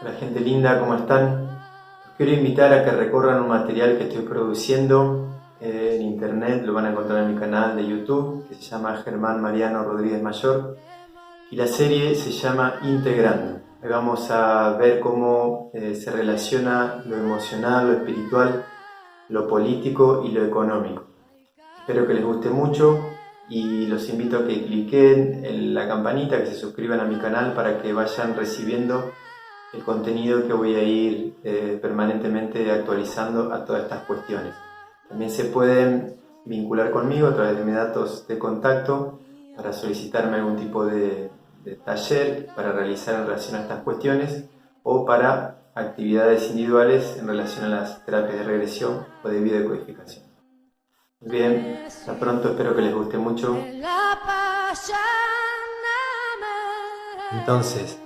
Hola gente linda, ¿cómo están? Los quiero invitar a que recorran un material que estoy produciendo en internet, lo van a encontrar en mi canal de YouTube, que se llama Germán Mariano Rodríguez Mayor, y la serie se llama Integrando. Ahí vamos a ver cómo se relaciona lo emocional, lo espiritual, lo político y lo económico. Espero que les guste mucho y los invito a que cliquen en la campanita, que se suscriban a mi canal para que vayan recibiendo el contenido que voy a ir permanentemente actualizando a todas estas cuestiones. También se pueden vincular conmigo a través de mis datos de contacto para solicitarme algún tipo de taller para realizar en relación a estas cuestiones o para actividades individuales en relación a las terapias de regresión o de biodecodificación. Bien, hasta pronto, espero que les guste mucho. Entonces,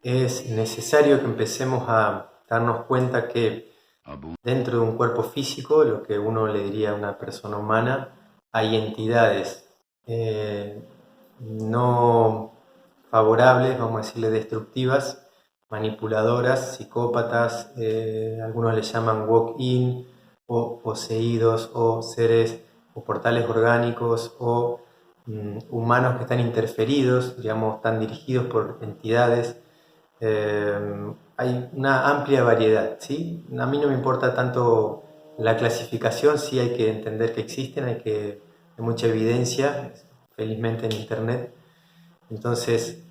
es necesario que empecemos a darnos cuenta que dentro de un cuerpo físico, lo que uno le diría a una persona humana, hay entidades no favorables, vamos a decirle destructivas, manipuladoras, psicópatas, algunos le llaman walk-in, o poseídos, o seres, o portales orgánicos, o humanos que están interferidos, digamos, están dirigidos por entidades. Hay una amplia variedad, ¿sí? A mí no me importa tanto la clasificación, sí hay que entender que existen, hay mucha evidencia, felizmente en internet. Entonces,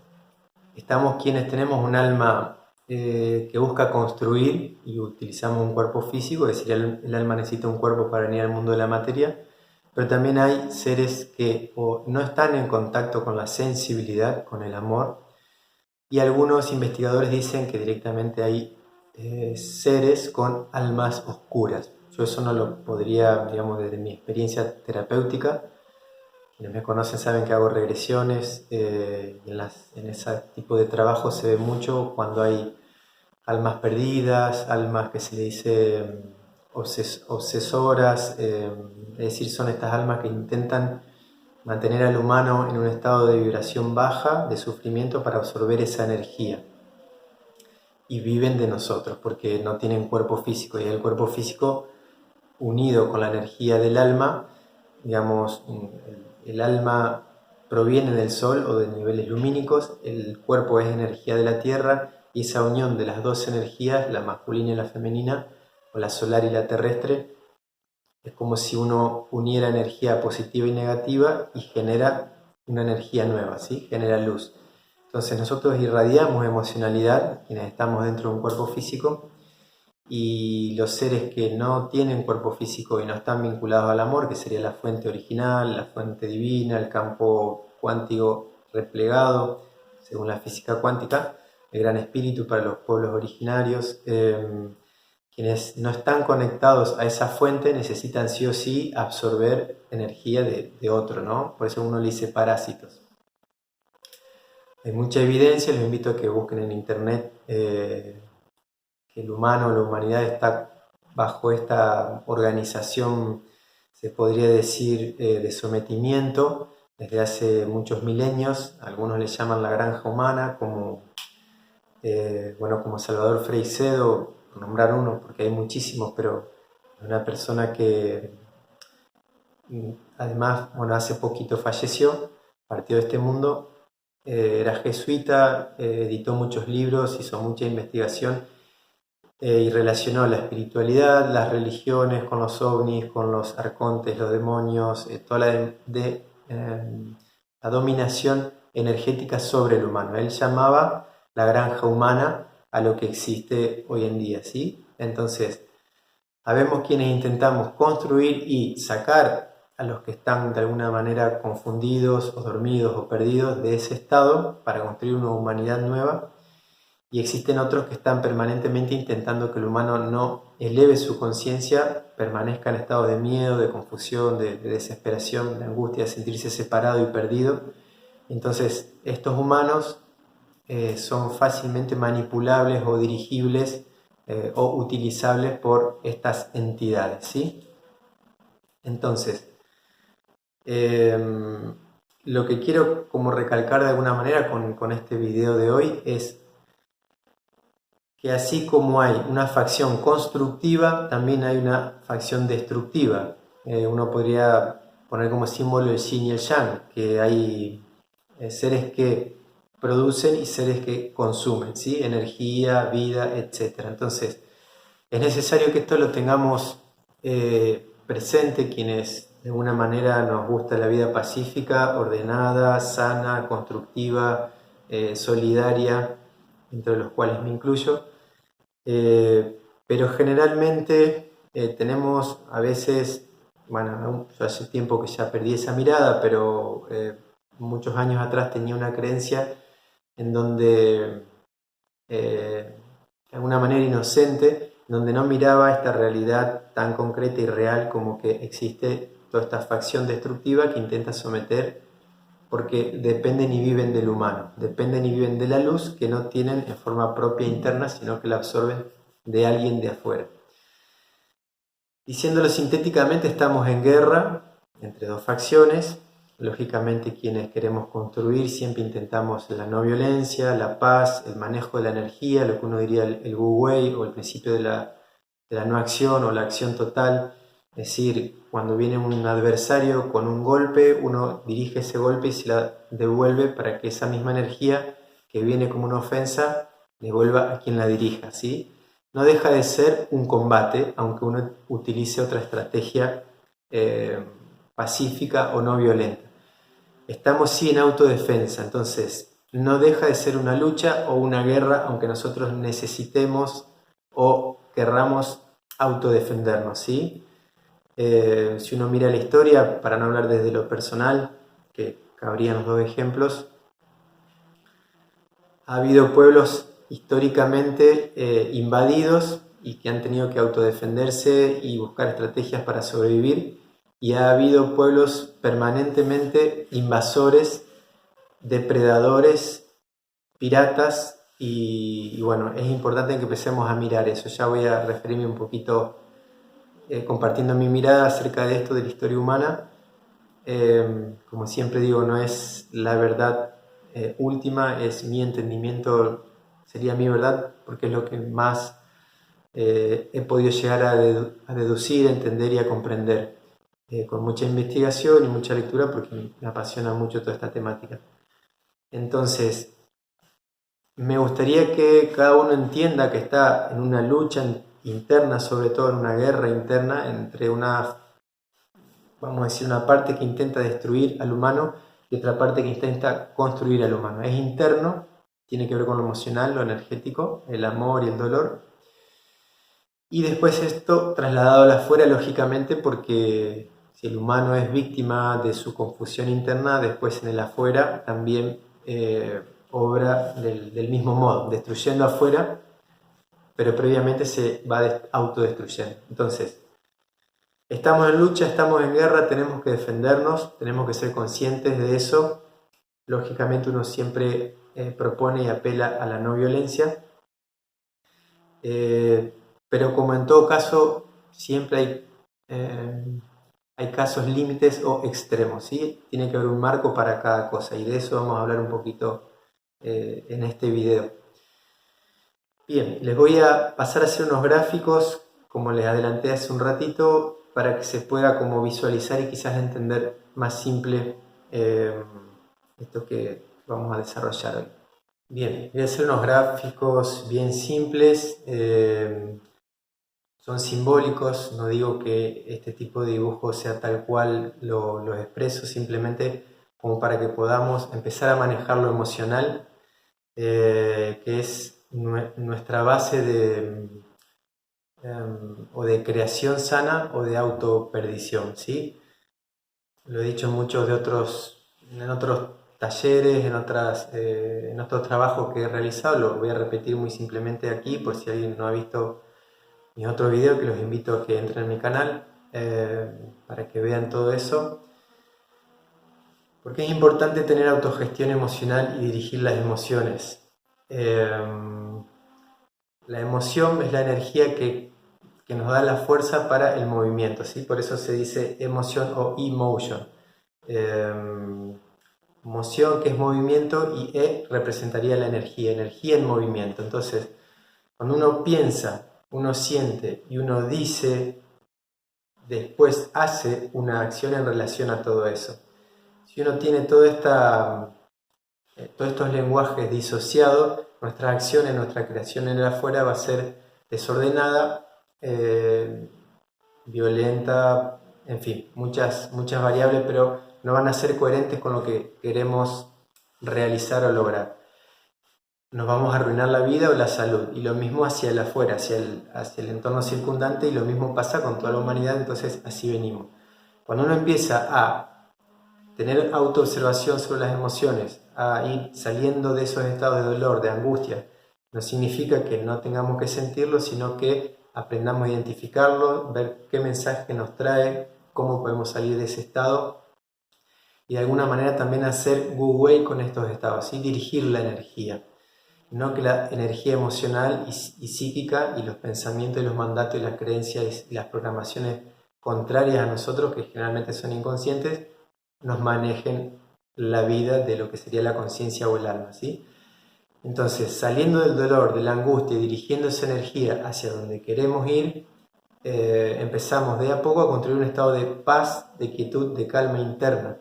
estamos quienes tenemos un alma que busca construir y utilizamos un cuerpo físico, es decir, el alma necesita un cuerpo para venir al mundo de la materia, pero también hay seres que o no están en contacto con la sensibilidad, con el amor, y algunos investigadores dicen que directamente hay seres con almas oscuras. Yo eso no lo podría, digamos, desde mi experiencia terapéutica. Quienes me conocen saben que hago regresiones, en ese tipo de trabajo se ve mucho cuando hay almas perdidas, almas que se le dice obsesoras, es decir, son estas almas que intentan mantener al humano en un estado de vibración baja, de sufrimiento, para absorber esa energía. Y viven de nosotros porque no tienen cuerpo físico, y el cuerpo físico unido con la energía del alma, digamos, el alma proviene del sol o de niveles lumínicos, el cuerpo es energía de la tierra, y esa unión de las dos energías, la masculina y la femenina, o la solar y la terrestre, es como si uno uniera energía positiva y negativa y genera una energía nueva, ¿sí? Genera luz. Entonces nosotros irradiamos emocionalidad, quienes estamos dentro de un cuerpo físico, y los seres que no tienen cuerpo físico y no están vinculados al amor, que sería la fuente original, la fuente divina, el campo cuántico replegado, según la física cuántica, el gran espíritu para los pueblos originarios, quienes no están conectados a esa fuente necesitan sí o sí absorber energía de otro, ¿no? Por eso uno le dice parásitos. Hay mucha evidencia, les invito a que busquen en internet que el humano, la humanidad está bajo esta organización, se podría decir, de sometimiento desde hace muchos milenios. Algunos le llaman la granja humana, como, como Salvador Freixedo, por nombrar uno, porque hay muchísimos, pero una persona que además, hace poquito falleció, partió de este mundo, era jesuita, editó muchos libros, hizo mucha investigación y relacionó la espiritualidad, las religiones con los ovnis, con los arcontes, los demonios, toda la dominación energética sobre el humano. Él llamaba la granja humana a lo que existe hoy en día, ¿sí? Entonces, habemos quienes intentamos construir y sacar a los que están de alguna manera confundidos o dormidos o perdidos de ese estado para construir una humanidad nueva, y existen otros que están permanentemente intentando que el humano no eleve su conciencia, permanezca en estado de miedo, de confusión, de desesperación, de angustia, de sentirse separado y perdido. Entonces estos humanos son fácilmente manipulables o dirigibles o utilizables por estas entidades, ¿sí? Entonces, lo que quiero como recalcar de alguna manera con este video de hoy es que así como hay una facción constructiva, también hay una facción destructiva. Uno podría poner como símbolo el yin y el yang, que hay seres que producen y seres que consumen, ¿sí? Energía, vida, etc. Entonces, es necesario que esto lo tengamos presente quienes de alguna manera nos gusta la vida pacífica, ordenada, sana, constructiva, solidaria, entre los cuales me incluyo. Pero generalmente tenemos a veces, bueno, yo hace tiempo que ya perdí esa mirada, pero muchos años atrás tenía una creencia en donde, de alguna manera inocente, donde no miraba esta realidad tan concreta y real como que existe toda esta facción destructiva que intenta someter, porque dependen y viven del humano, dependen y viven de la luz que no tienen en forma propia interna, sino que la absorben de alguien de afuera. Diciéndolo sintéticamente, estamos en guerra entre dos facciones. Lógicamente, quienes queremos construir siempre intentamos la no violencia, la paz, el manejo de la energía, lo que uno diría el Wu Wei o el principio de la no acción o la acción total. Es decir, cuando viene un adversario con un golpe, uno dirige ese golpe y se la devuelve para que esa misma energía que viene como una ofensa devuelva a quien la dirija, ¿sí? No deja de ser un combate, aunque uno utilice otra estrategia pacífica o no violenta. Estamos sí en autodefensa, entonces no deja de ser una lucha o una guerra, aunque nosotros necesitemos o querramos autodefendernos, ¿sí? Si uno mira la historia, para no hablar desde lo personal, que cabrían los dos ejemplos, ha habido pueblos históricamente invadidos y que han tenido que autodefenderse y buscar estrategias para sobrevivir, y ha habido pueblos permanentemente invasores, depredadores, piratas, y bueno, es importante que empecemos a mirar eso. Ya voy a referirme un poquito compartiendo mi mirada acerca de esto, de la historia humana. Como siempre digo, no es la verdad última, es mi entendimiento, sería mi verdad, porque es lo que más he podido llegar a deducir, a entender y a comprender, con mucha investigación y mucha lectura, porque me apasiona mucho toda esta temática. Entonces, me gustaría que cada uno entienda que está en una lucha interna, sobre todo en una guerra interna entre vamos a decir, una parte que intenta destruir al humano y otra parte que intenta construir al humano. Es interno, tiene que ver con lo emocional, lo energético, el amor y el dolor. Y después esto trasladado al afuera, lógicamente, porque si el humano es víctima de su confusión interna, después en el afuera también obra del mismo modo, destruyendo afuera, pero previamente se va autodestruyendo. Entonces, estamos en lucha, estamos en guerra, tenemos que defendernos, tenemos que ser conscientes de eso. Lógicamente uno siempre propone y apela a la no violencia, pero como en todo caso, siempre hay casos límites o extremos, ¿sí? Tiene que haber un marco para cada cosa, y de eso vamos a hablar un poquito en este video. Bien, les voy a pasar a hacer unos gráficos, como les adelanté hace un ratito, para que se pueda como visualizar y quizás entender más simple esto que vamos a desarrollar hoy. Bien, voy a hacer unos gráficos bien simples, son simbólicos, no digo que este tipo de dibujo sea tal cual lo expreso, simplemente como para que podamos empezar a manejar lo emocional, que es nuestra base o de creación sana o de autoperdición, ¿sí? Lo he dicho en muchos en otros talleres, en otros trabajos que he realizado, lo voy a repetir muy simplemente aquí por si alguien no ha visto mis otros videos, que los invito a que entren en mi canal para que vean todo eso. Porque es importante tener autogestión emocional y dirigir las emociones. La emoción es la energía que nos da la fuerza para el movimiento, ¿sí? Por eso se dice emoción o emotion. Moción, que es movimiento, y E representaría la energía en movimiento. Entonces, Cuando uno piensa, uno siente y uno dice, después hace una acción en relación a todo eso. Si uno tiene todos estos lenguajes disociados, nuestras acciones, nuestra creación en el afuera va a ser desordenada, violenta, en fin, muchas variables, pero no van a ser coherentes con lo que queremos realizar o lograr. Nos vamos a arruinar la vida o la salud, y lo mismo hacia el afuera, hacia el entorno circundante, y lo mismo pasa con toda la humanidad. Entonces así venimos. Cuando uno empieza a tener autoobservación sobre las emociones, a ir saliendo de esos estados de dolor, de angustia, no significa que no tengamos que sentirlo, sino que aprendamos a identificarlo, ver qué mensaje nos trae, cómo podemos salir de ese estado, y de alguna manera también hacer wu wei con estos estados, ¿sí? Dirigir la energía. No que la energía emocional y psíquica y los pensamientos y los mandatos y las creencias y las programaciones contrarias a nosotros, que generalmente son inconscientes, nos manejen la vida de lo que sería la conciencia o el alma, ¿sí? Entonces, saliendo del dolor, de la angustia y dirigiendo esa energía hacia donde queremos ir, empezamos de a poco a construir un estado de paz, de quietud, de calma interna.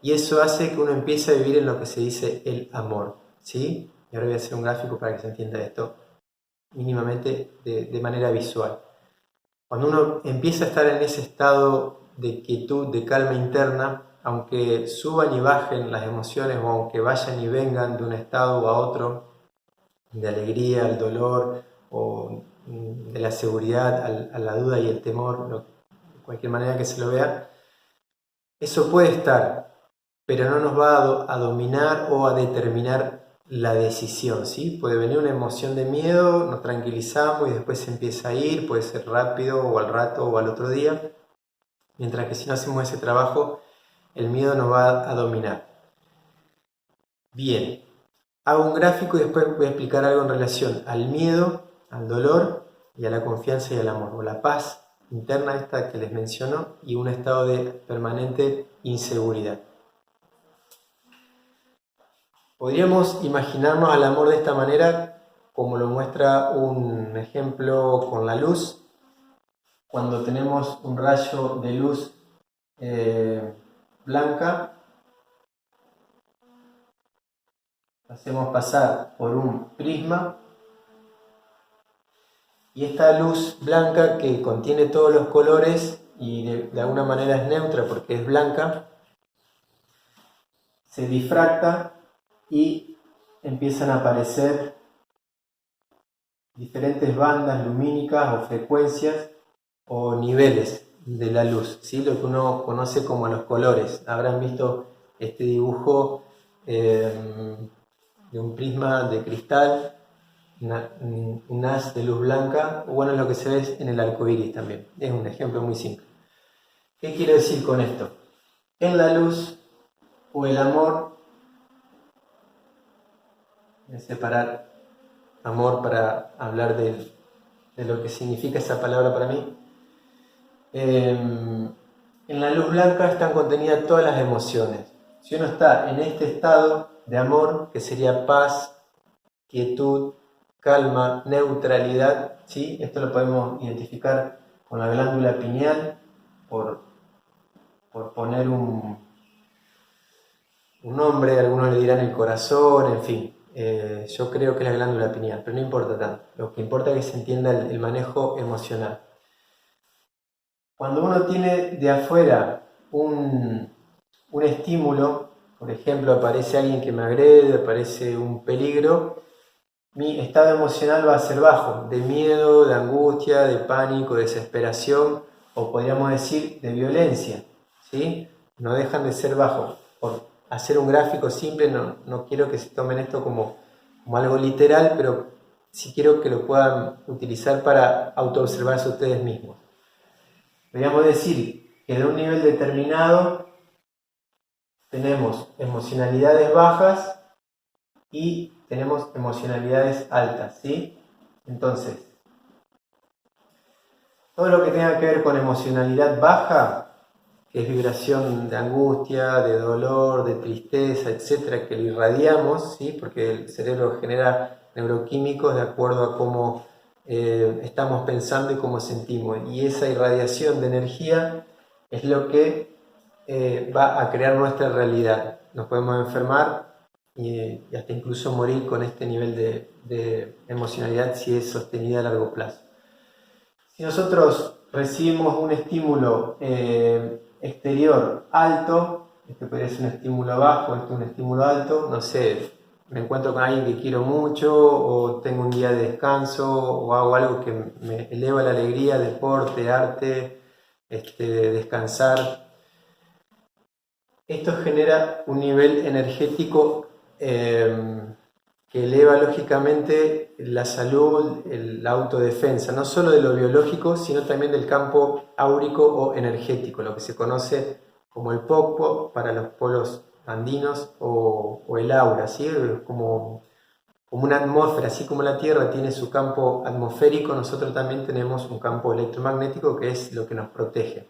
Y eso hace que uno empiece a vivir en lo que se dice el amor, ¿sí? Y ahora voy a hacer un gráfico para que se entienda esto mínimamente de manera visual. Cuando uno empieza a estar en ese estado de quietud, de calma interna, aunque suban y bajen las emociones o aunque vayan y vengan de un estado a otro, de alegría al dolor o de la seguridad a la duda y el temor, de cualquier manera que se lo vea, eso puede estar, pero no nos va a dominar o a determinar la decisión, ¿sí? Puede venir una emoción de miedo, nos tranquilizamos y después se empieza a ir, puede ser rápido o al rato o al otro día, mientras que si no hacemos ese trabajo, el miedo nos va a dominar. Bien, hago un gráfico y después voy a explicar algo en relación al miedo, al dolor y a la confianza y al amor, o la paz interna esta que les menciono, y un estado de permanente inseguridad. Podríamos imaginarnos al amor de esta manera, como lo muestra un ejemplo con la luz. Cuando tenemos un rayo de luz blanca, hacemos pasar por un prisma, y esta luz blanca, que contiene todos los colores y de alguna manera es neutra porque es blanca, se difracta y empiezan a aparecer diferentes bandas lumínicas o frecuencias o niveles de la luz, ¿sí? Lo que uno conoce como los colores. Habrán visto este dibujo de un prisma de cristal, un haz de luz blanca. Bueno, es lo que se ve en el arco iris también. Es un ejemplo muy simple. ¿Qué quiero decir con esto? En la luz o el amor, voy a separar amor para hablar de lo que significa esa palabra para mí. En la luz blanca están contenidas todas las emociones. Si uno está en este estado de amor, que sería paz, quietud, calma, neutralidad, ¿sí? Esto lo podemos identificar con la glándula pineal, por poner un nombre, algunos le dirán el corazón, en fin. Yo creo que es la glándula pineal, pero no importa tanto. Lo que importa es que se entienda el manejo emocional. Cuando uno tiene de afuera un estímulo, por ejemplo, aparece alguien que me agrede, aparece un peligro, mi estado emocional va a ser bajo, de miedo, de angustia, de pánico, de desesperación, o podríamos decir de violencia, ¿sí? No dejan de ser bajos. Por hacer un gráfico simple, no quiero que se tomen esto como algo literal, pero sí quiero que lo puedan utilizar para autoobservarse ustedes mismos. Podríamos decir que de un nivel determinado tenemos emocionalidades bajas y tenemos emocionalidades altas, ¿sí? Entonces, todo lo que tenga que ver con emocionalidad baja, que es vibración de angustia, de dolor, de tristeza, etcétera, que lo irradiamos, ¿sí? Porque el cerebro genera neuroquímicos de acuerdo a cómo estamos pensando y cómo sentimos. Y esa irradiación de energía es lo que va a crear nuestra realidad. Nos podemos enfermar y hasta incluso morir con este nivel de emocionalidad si es sostenida a largo plazo. Si nosotros recibimos un estímulo exterior alto, este podría ser un estímulo bajo, este un estímulo alto, no sé, me encuentro con alguien que quiero mucho, o tengo un día de descanso, o hago algo que me eleva la alegría, deporte, arte, descansar. Esto genera un nivel energético que eleva lógicamente la salud, la autodefensa, no solo de lo biológico, sino también del campo áurico o energético, lo que se conoce como el POCPO para los polos andinos o el aura, ¿sí? como una atmósfera, así como la Tierra tiene su campo atmosférico, nosotros también tenemos un campo electromagnético que es lo que nos protege.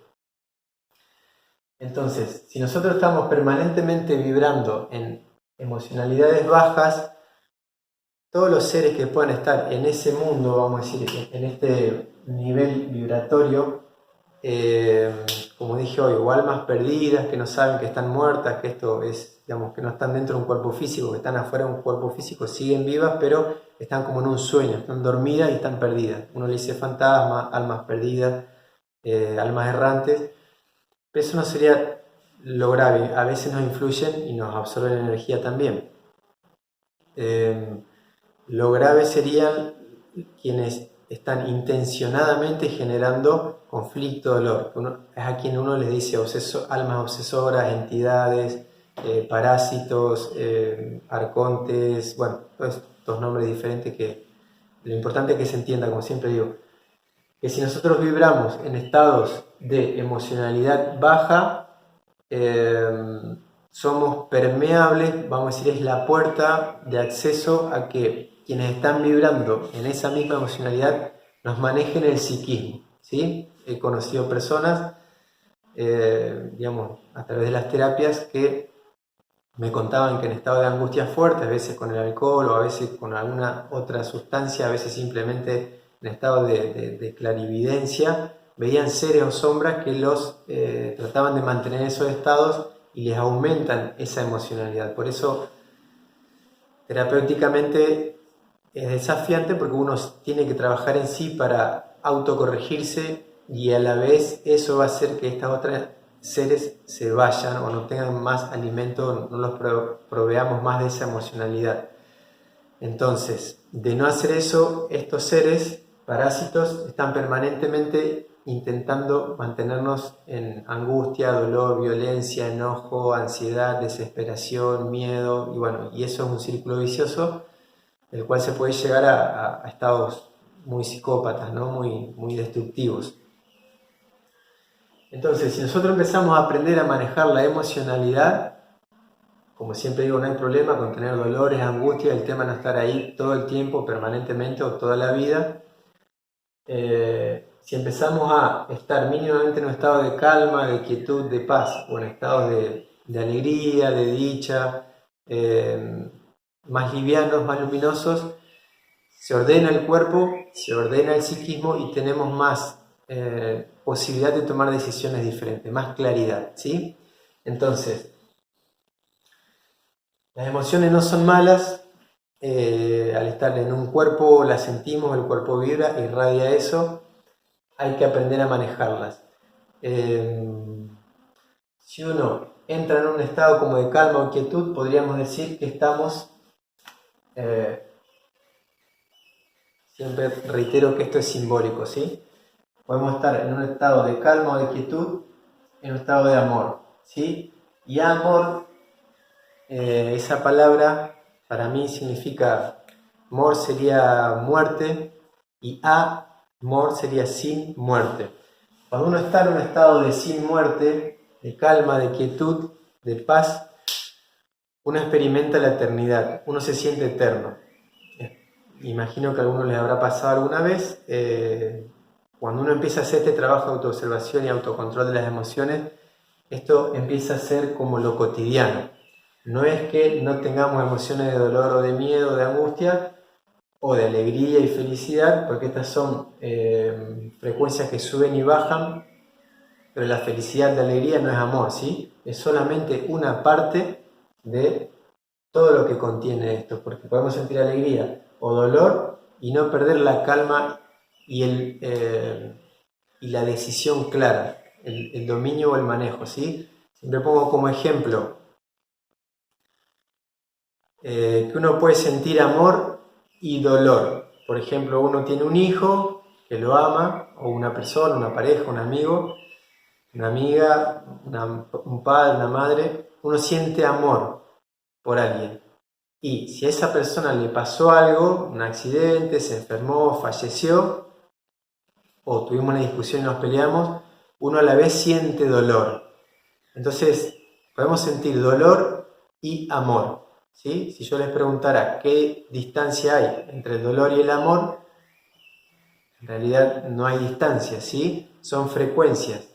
Entonces, si nosotros estamos permanentemente vibrando en emocionalidades bajas, todos los seres que puedan estar en ese mundo, vamos a decir, en este nivel vibratorio, como dije hoy, o almas perdidas que no saben que están muertas, que esto es, digamos, que no están dentro de un cuerpo físico, que están afuera de un cuerpo físico, siguen vivas, pero están como en un sueño, están dormidas y están perdidas. Uno le dice fantasmas, almas perdidas, almas errantes, pero eso no sería lo grave. A veces nos influyen y nos absorben energía también. Lo grave serían quienes están intencionadamente generando conflicto, dolor. Es a quien uno les dice almas obsesoras, entidades, parásitos, arcontes, bueno, todos estos nombres diferentes que lo importante es que se entienda, como siempre digo, que si nosotros vibramos en estados de emocionalidad baja, somos permeables, vamos a decir, es la puerta de acceso a que quienes están vibrando en esa misma emocionalidad nos manejen el psiquismo, ¿sí? He conocido personas, digamos, a través de las terapias que me contaban que en estado de angustia fuerte, a veces con el alcohol o a veces con alguna otra sustancia, a veces simplemente en estado de clarividencia, veían seres o sombras que los trataban de mantener en esos estados y les aumentan esa emocionalidad. Por eso, terapéuticamente es desafiante porque uno tiene que trabajar en sí para autocorregirse y a la vez eso va a hacer que estas otras seres se vayan o no tengan más alimento, no los proveamos más de esa emocionalidad. Entonces, de no hacer eso, estos seres parásitos están permanentemente intentando mantenernos en angustia, dolor, violencia, enojo, ansiedad, desesperación, miedo, y bueno, y eso es un círculo vicioso del cual se puede llegar a estados muy psicópatas, ¿no? muy destructivos. Entonces, si nosotros empezamos a aprender a manejar la emocionalidad, como siempre digo, no hay problema con tener dolores, angustias, el tema no estar ahí todo el tiempo, permanentemente o toda la vida. Si empezamos a estar mínimamente en un estado de calma, de quietud, de paz, o en estados de alegría, de dicha, más livianos, más luminosos, se ordena el cuerpo, se ordena el psiquismo y tenemos más posibilidad de tomar decisiones diferentes, más claridad, ¿sí? Entonces, las emociones no son malas, al estar en un cuerpo las sentimos, el cuerpo vibra, irradia eso, hay que aprender a manejarlas. Si uno entra en un estado como de calma o quietud, podríamos decir que estamos, siempre reitero que esto es simbólico, ¿sí? Podemos estar en un estado de calma o de quietud, en un estado de amor, ¿sí? Y amor, esa palabra para mí significa, mor sería muerte y amor sería sin muerte. Cuando uno está en un estado de sin muerte, de calma, de quietud, de paz, uno experimenta la eternidad, uno se siente eterno. Imagino que a algunos les habrá pasado alguna vez, cuando uno empieza a hacer este trabajo de autoobservación y autocontrol de las emociones, esto empieza a ser como lo cotidiano. No es que no tengamos emociones de dolor o de miedo o de angustia, o de alegría y felicidad, porque estas son frecuencias que suben y bajan, pero la felicidad, la alegría no es amor, ¿sí? Es solamente una parte de todo lo que contiene esto, porque podemos sentir alegría o dolor y no perder la calma y la decisión clara, el dominio o el manejo, ¿sí? Siempre pongo como ejemplo que uno puede sentir amor y dolor. Por ejemplo, uno tiene un hijo que lo ama, o una persona, una pareja, un amigo, una amiga, un padre, una madre. Uno siente amor por alguien. Y si a esa persona le pasó algo, un accidente, se enfermó, falleció, o tuvimos una discusión y nos peleamos, uno a la vez siente dolor. Entonces, podemos sentir dolor y amor, ¿sí? Si yo les preguntara qué distancia hay entre el dolor y el amor, en realidad no hay distancia, ¿sí? Son frecuencias,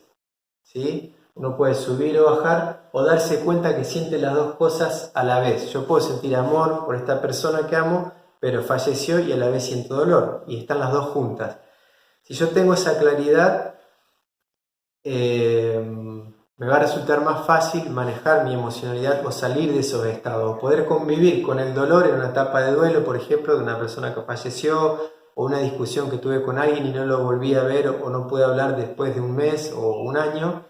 ¿sí? Uno puede subir o bajar o darse cuenta que siente las dos cosas a la vez. Yo puedo sentir amor por esta persona que amo, pero falleció y a la vez siento dolor, y están las dos juntas. Si yo tengo esa claridad, me va a resultar más fácil manejar mi emocionalidad o salir de esos estados, poder convivir con el dolor en una etapa de duelo, por ejemplo, de una persona que falleció, o una discusión que tuve con alguien y no lo volví a ver o no pude hablar después de un mes o un año.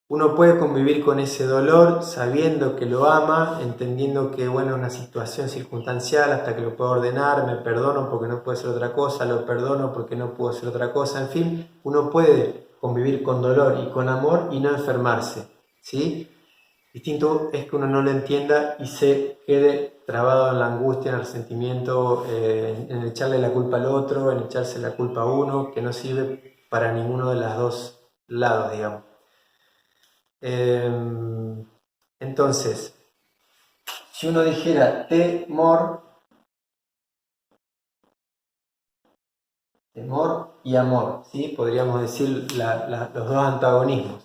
Uno puede convivir con ese dolor sabiendo que lo ama, entendiendo que bueno, es una situación circunstancial hasta que lo puedo ordenar, me perdono porque no puedo hacer otra cosa, lo perdono porque no puedo hacer otra cosa, en fin, uno puede convivir con dolor y con amor y no enfermarse, ¿sí? Distinto es que uno no lo entienda y se quede trabado en la angustia, en el resentimiento, en echarle la culpa al otro, en echarse la culpa a uno, que no sirve para ninguno de los dos lados, digamos. Entonces, si uno dijera temor y amor, ¿sí? Podríamos decir los dos antagonismos.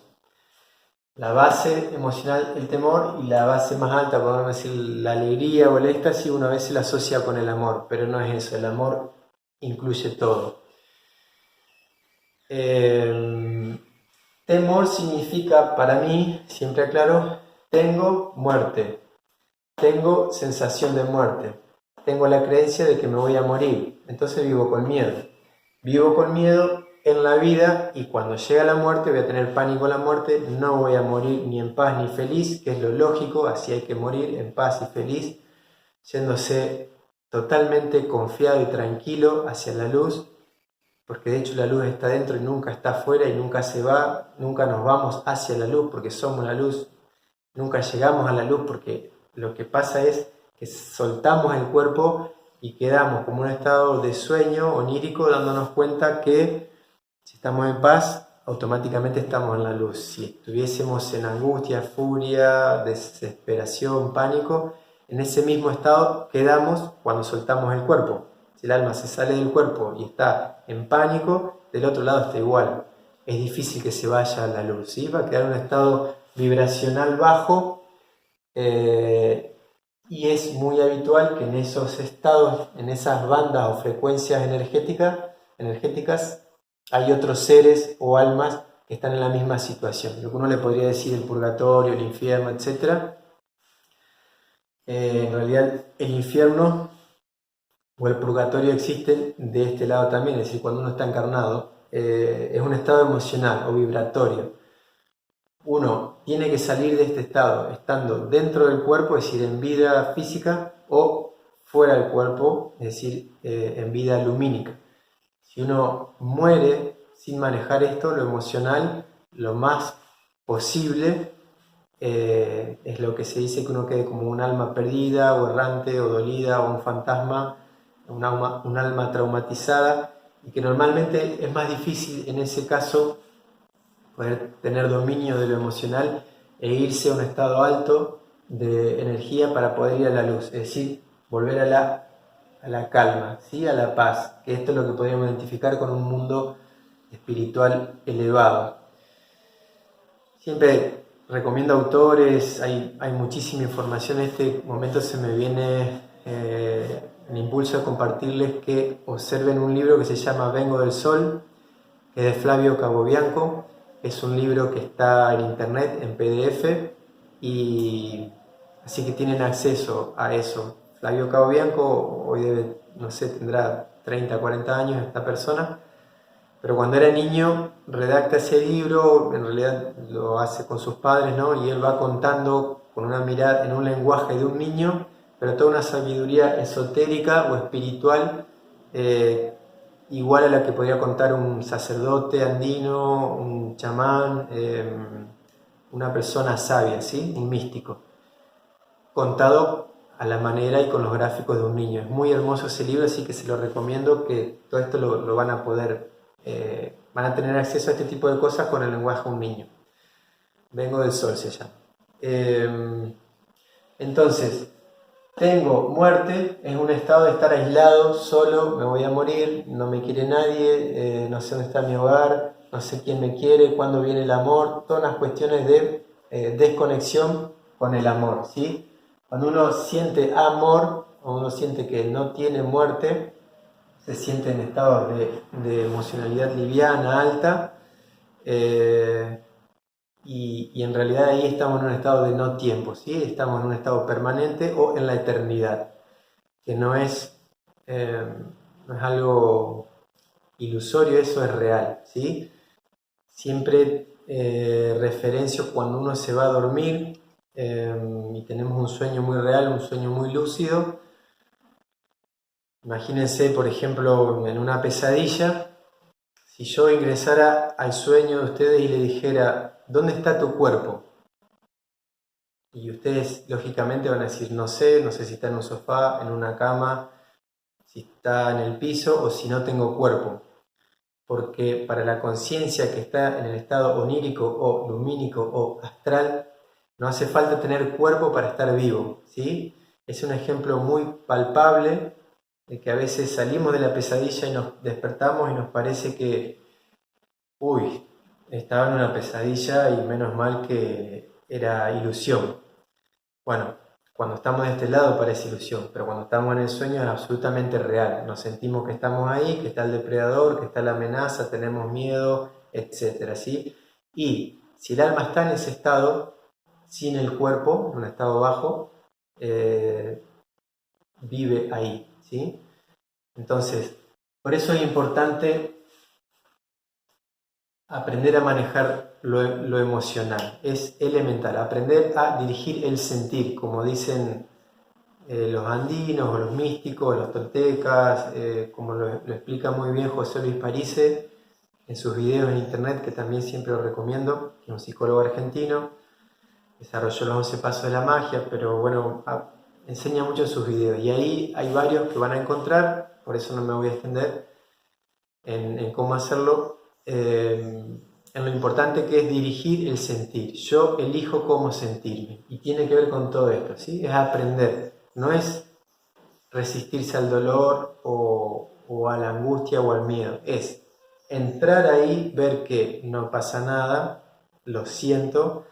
La base emocional, el temor, y la base más alta, podemos decir la alegría o el éxtasis, una vez se la asocia con el amor, pero no es eso, el amor incluye todo. Temor significa para mí, siempre aclaro, tengo muerte. Tengo sensación de muerte, tengo la creencia de que me voy a morir, entonces vivo con miedo. Vivo con miedo en la vida y cuando llega la muerte voy a tener pánico a la muerte, no voy a morir ni en paz ni feliz, que es lo lógico, así hay que morir en paz y feliz, yéndose totalmente confiado y tranquilo hacia la luz, porque de hecho la luz está dentro y nunca está afuera y nunca se va, nunca nos vamos hacia la luz porque somos la luz, nunca llegamos a la luz porque lo que pasa es que soltamos el cuerpo y quedamos como un estado de sueño onírico, dándonos cuenta que si estamos en paz, automáticamente estamos en la luz. Si estuviésemos en angustia, furia, desesperación, pánico, en ese mismo estado quedamos cuando soltamos el cuerpo. Si el alma se sale del cuerpo y está en pánico, del otro lado está igual. Es difícil que se vaya a la luz, ¿sí? Va a quedar un estado vibracional bajo, y es muy habitual que en esos estados, en esas bandas o frecuencias energéticas, hay otros seres o almas que están en la misma situación. Lo que uno le podría decir el purgatorio, el infierno, etc. En realidad el infierno o el purgatorio existen de este lado también, es decir, cuando uno está encarnado, es un estado emocional o vibratorio. Uno tiene que salir de este estado estando dentro del cuerpo, es decir, en vida física, o fuera del cuerpo, es decir, en vida lumínica. Si uno muere sin manejar esto, lo emocional, lo más posible, es lo que se dice que uno quede como un alma perdida, o errante, o dolida, o un fantasma, un alma traumatizada, y que normalmente es más difícil en ese caso poder tener dominio de lo emocional e irse a un estado alto de energía para poder ir a la luz, es decir, volver a la calma, ¿sí? A la paz, que esto es lo que podríamos identificar con un mundo espiritual elevado. Siempre recomiendo autores, hay muchísima información, en este momento se me viene me impulso a compartirles que observen un libro que se llama Vengo del Sol, que es de Flavio Capobianco. Es un libro que está en internet, en PDF, y así que tienen acceso a eso. Flavio Capobianco hoy debe, no sé, tendrá 30, 40 años esta persona, pero cuando era niño redacta ese libro, en realidad lo hace con sus padres, ¿no? Y él va contando con una mirada, en un lenguaje de un niño, pero toda una sabiduría esotérica o espiritual, igual a la que podría contar un sacerdote andino, un chamán, una persona sabia, ¿sí? Un místico, contado a la manera y con los gráficos de un niño. Es muy hermoso ese libro, así que se lo recomiendo, que todo esto lo van a poder, van a tener acceso a este tipo de cosas con el lenguaje de un niño. Vengo del Sol se llama. Entonces, tengo muerte, es un estado de estar aislado, solo, me voy a morir, no me quiere nadie, no sé dónde está mi hogar, no sé quién me quiere, cuándo viene el amor, todas las cuestiones de desconexión con el amor, ¿sí? Cuando uno siente amor, o uno siente que no tiene muerte, se siente en estado de emocionalidad liviana, alta, y en realidad ahí estamos en un estado de no tiempo, ¿sí? Estamos en un estado permanente o en la eternidad, que no es algo ilusorio, eso es real, ¿sí? Siempre referencio cuando uno se va a dormir y tenemos un sueño muy real, un sueño muy lúcido. Imagínense, por ejemplo, en una pesadilla, si yo ingresara al sueño de ustedes y le dijera, ¿dónde está tu cuerpo? Y ustedes lógicamente van a decir, no sé si está en un sofá, en una cama, si está en el piso o si no tengo cuerpo. Porque para la conciencia que está en el estado onírico o lumínico o astral, no hace falta tener cuerpo para estar vivo, ¿sí? Es un ejemplo muy palpable de que a veces salimos de la pesadilla y nos despertamos y nos parece que, uy, estaba en una pesadilla y menos mal que era ilusión. Bueno, cuando estamos de este lado parece ilusión, pero cuando estamos en el sueño es absolutamente real. Nos sentimos que estamos ahí, que está el depredador, que está la amenaza, tenemos miedo, etc. ¿sí? Y si el alma está en ese estado, sin el cuerpo, en un estado bajo, vive ahí, ¿sí? Entonces, por eso es importante aprender a manejar lo emocional. Es elemental, aprender a dirigir el sentir, como dicen los andinos o los místicos, los toltecas, como lo explica muy bien José Luis Parise en sus videos en internet, que también siempre lo recomiendo, que es un psicólogo argentino, desarrolló los 11 pasos de la magia, pero bueno, enseña mucho en sus videos, y ahí hay varios que van a encontrar, por eso no me voy a extender en cómo hacerlo, en lo importante que es dirigir el sentir. Yo elijo cómo sentirme, y tiene que ver con todo esto, ¿sí? Es aprender, no es resistirse al dolor o a la angustia o al miedo, es entrar ahí, ver que no pasa nada, lo siento,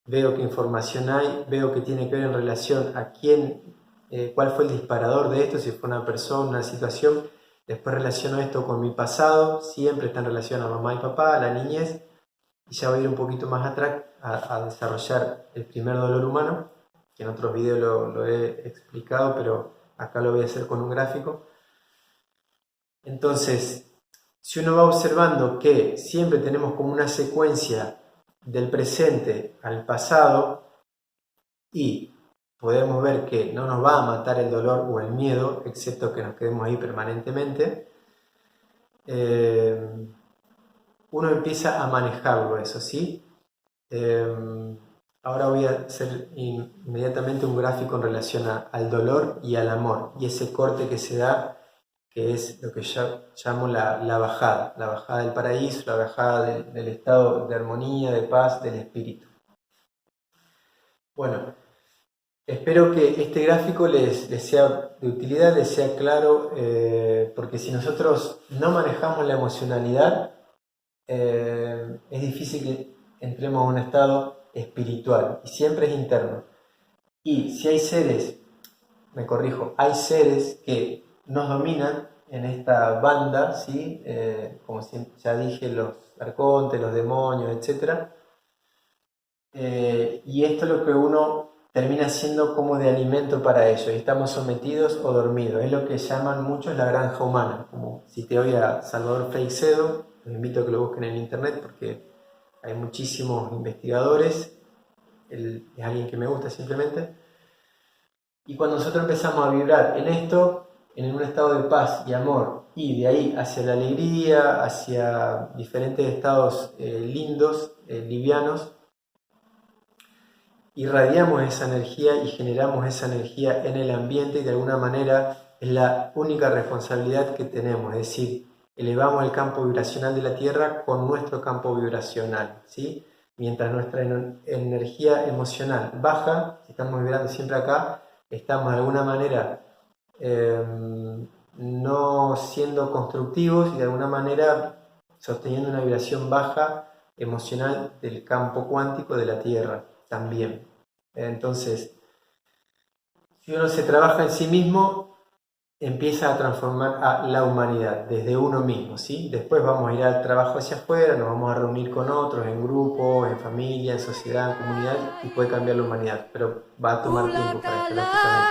veo qué información hay, veo que tiene que ver en relación a quién, cuál fue el disparador de esto, si fue una persona, una situación. Después relaciono esto con mi pasado, siempre está en relación a mamá y papá, a la niñez, y ya voy a ir un poquito más atrás a desarrollar el primer dolor humano, que en otros videos lo he explicado, pero acá lo voy a hacer con un gráfico. Entonces, si uno va observando que siempre tenemos como una secuencia del presente al pasado, y podemos ver que no nos va a matar el dolor o el miedo, excepto que nos quedemos ahí permanentemente, uno empieza a manejarlo eso, ¿sí? Ahora voy a hacer inmediatamente un gráfico en relación al dolor y al amor, y ese corte que se da, que es lo que yo llamo la bajada del paraíso, la bajada del estado de armonía, de paz, del espíritu. Bueno, espero que este gráfico les sea de utilidad, les sea claro, porque si nosotros no manejamos la emocionalidad, es difícil que entremos a un estado espiritual, y siempre es interno. Y si hay seres, me corrijo, hay seres que nos dominan en esta banda, ¿sí? Como ya dije, los arcontes, los demonios, etc. Y esto es lo que uno termina siendo como de alimento para ellos, y estamos sometidos o dormidos. Es lo que llaman muchos la granja humana. Como si te oye a Salvador Freixedo, los invito a que lo busquen en internet porque hay muchísimos investigadores, él es alguien que me gusta simplemente. Y cuando nosotros empezamos a vibrar en esto, en un estado de paz y amor, y de ahí hacia la alegría, hacia diferentes estados lindos, livianos, irradiamos esa energía y generamos esa energía en el ambiente, y de alguna manera es la única responsabilidad que tenemos, es decir, elevamos el campo vibracional de la Tierra con nuestro campo vibracional, ¿sí? Mientras nuestra energía emocional baja, si estamos vibrando siempre acá, estamos de alguna manera no siendo constructivos y de alguna manera sosteniendo una vibración baja emocional del campo cuántico de la Tierra también. Entonces, si uno se trabaja en sí mismo, empieza a transformar a la humanidad desde uno mismo, ¿sí? Después vamos a ir al trabajo hacia afuera, nos vamos a reunir con otros en grupo, en familia, en sociedad, en comunidad, y puede cambiar la humanidad, pero va a tomar tiempo para esto, lógicamente.